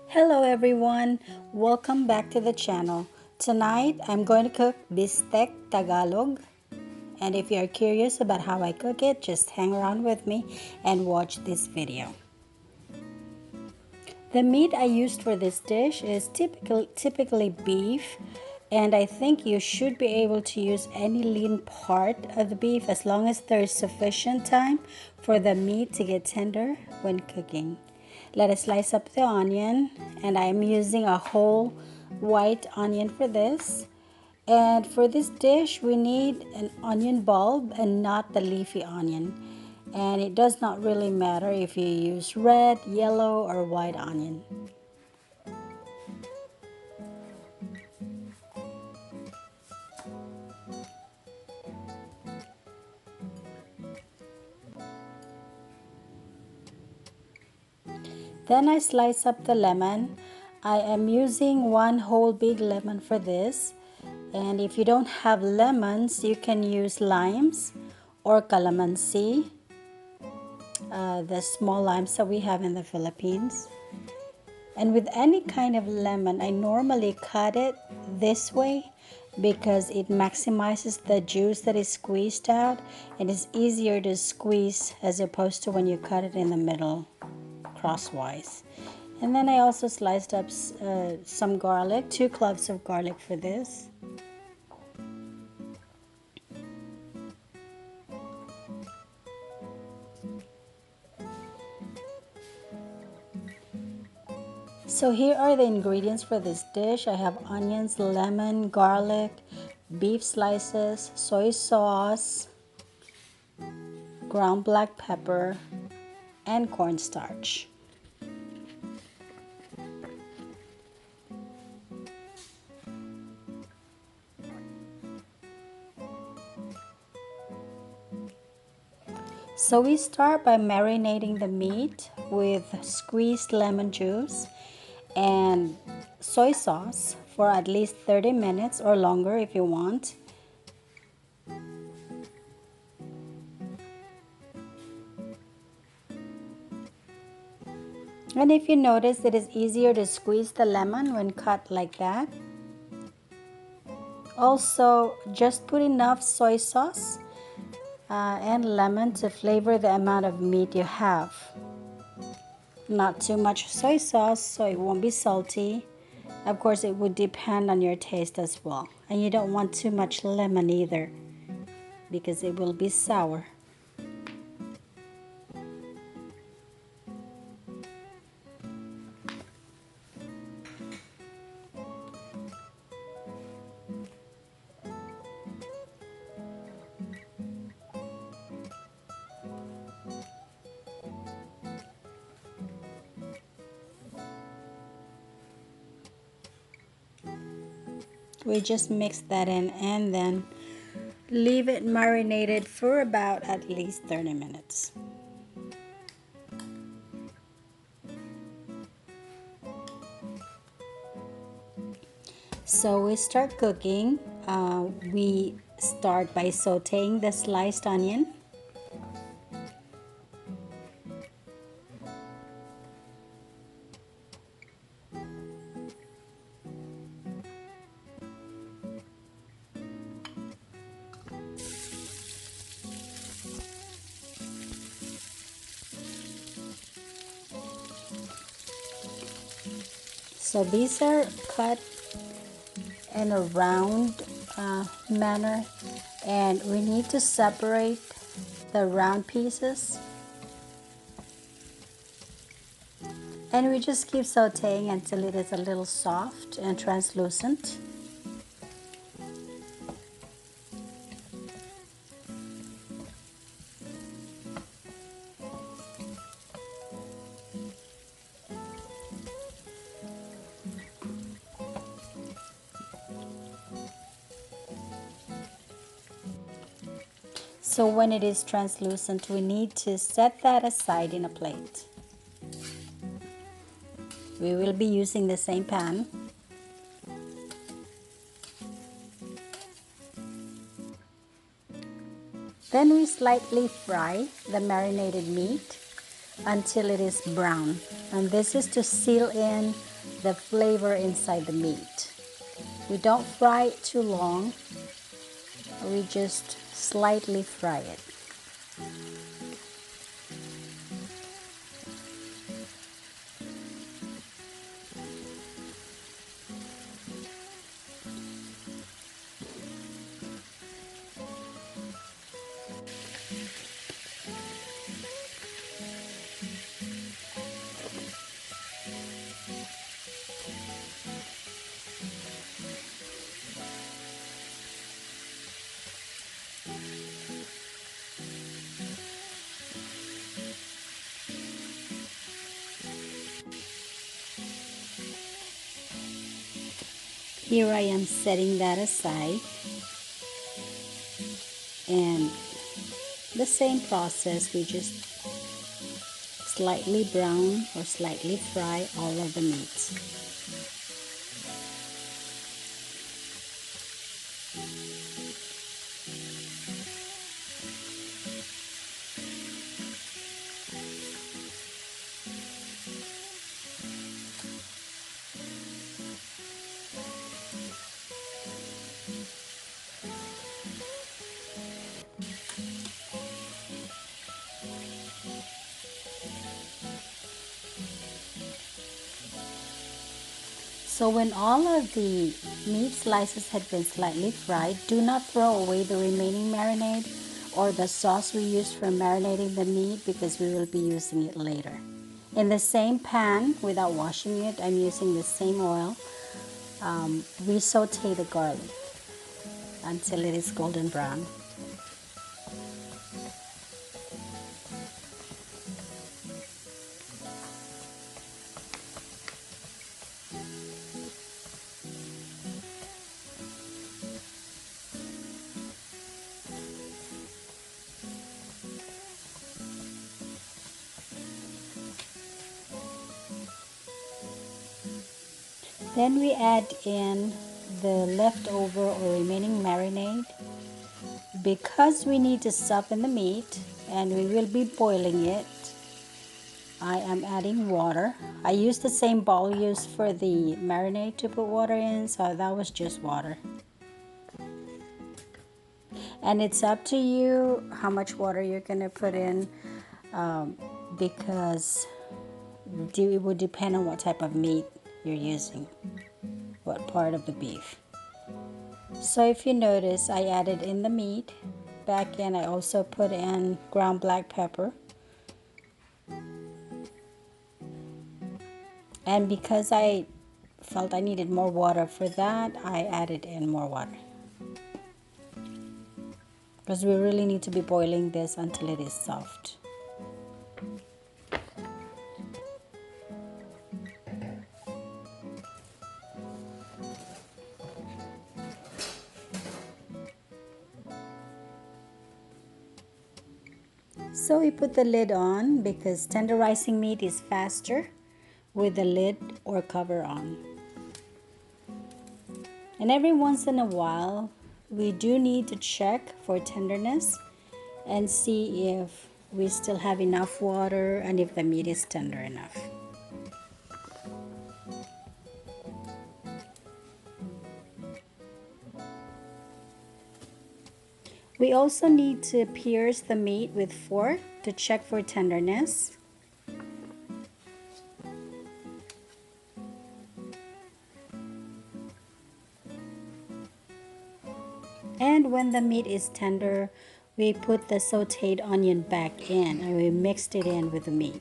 Hello everyone, welcome back to the channel. Tonight I'm going to cook bistec Tagalog, and if you're curious about how I cook it, just hang around with me and watch this video. The meat I used for this dish is typically beef, and I think you should be able to use any lean part of the beef as long as there is sufficient time for the meat to get tender when cooking. Let us slice up the onion, and I am using a whole white onion for this. And for this dish, we need an onion bulb and not the leafy onion. And it does not really matter if you use red, yellow, or white onion. Then I slice up the lemon. I am using one whole big lemon for this. And if you don't have lemons, you can use limes or calamansi, the small limes that we have in the Philippines. And with any kind of lemon, I normally cut it this way because it maximizes the juice that is squeezed out, and it's easier to squeeze as opposed to when you cut it in the middle crosswise. And then I also sliced up some garlic, 2 cloves of garlic for this. So here are the ingredients for this dish. I have onions, lemon, garlic, beef slices, soy sauce, ground black pepper, and cornstarch. So we start by marinating the meat with squeezed lemon juice and soy sauce for at least 30 minutes or longer if you want. And if you notice, it is easier to squeeze the lemon when cut like that. Also, just put enough soy sauce and lemon to flavor the amount of meat you have. Not too much soy sauce so it won't be salty. Of course, it would depend on your taste as well. And you don't want too much lemon either because it will be sour. We just mix that in and then leave it marinated for about at least 30 minutes. So we start cooking. We start by sauteing the sliced onion. So these are cut in a round manner, and we need to separate the round pieces. And we just keep sauteing until it is a little soft and translucent. So when it is translucent, we need to set that aside in a plate. We will be using the same pan. Then we slightly fry the marinated meat until it is brown. And this is to seal in the flavor inside the meat. We don't fry it too long. We just slightly fry it. Here I am setting that aside, and the same process, we just slightly brown or slightly fry all of the meats. So when all of the meat slices had been slightly fried, do not throw away the remaining marinade or the sauce we used for marinating the meat, because we will be using it later. In the same pan, without washing it, I'm using the same oil. We saute the garlic until it is golden brown. Then we add in the leftover or remaining marinade. Because we need to soften the meat and we will be boiling it, I am adding water. I used the same bowl used for the marinade to put water in, so that was just water. And it's up to you how much water you're going to put in, because it would depend on what type of meat you're using, what part of the beef. So if you notice, I added in the meat. Back in, I also put in ground black pepper. And because I felt I needed more water for that, I added in more water. Because we really need to be boiling this until it is soft. So we put the lid on because tenderizing meat is faster with the lid or cover on. And every once in a while, we do need to check for tenderness and see if we still have enough water and if the meat is tender enough. We also need to pierce the meat with fork to check for tenderness. And when the meat is tender, we put the sauteed onion back in and we mixed it in with the meat.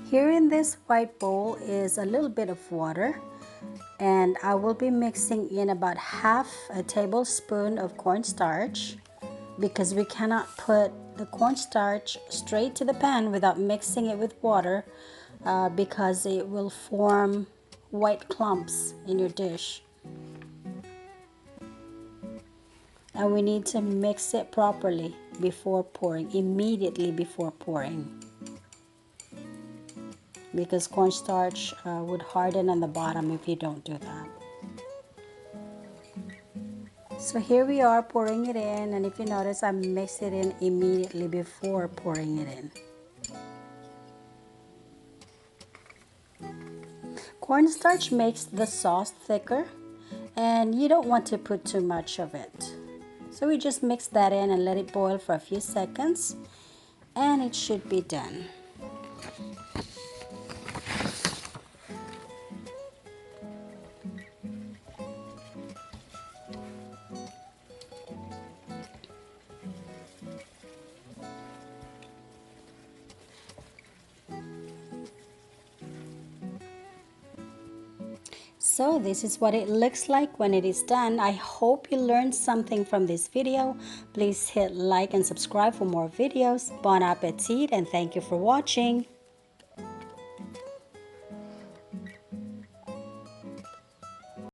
Here in this white bowl is a little bit of water, and I will be mixing in about half a tablespoon of cornstarch, because we cannot put the cornstarch straight to the pan without mixing it with water, because it will form white clumps in your dish. And we need to mix it properly before pouring, immediately before pouring, because cornstarch would harden on the bottom if you don't do that. So here we are pouring it in, and if you notice, I mix it in immediately before pouring it in. Cornstarch makes the sauce thicker, and you don't want to put too much of it. So we just mix that in and let it boil for a few seconds, and it should be done. So this is what it looks like when it is done. I hope you learned something from this video. Please hit like and subscribe for more videos. Bon appetit, and thank you for watching.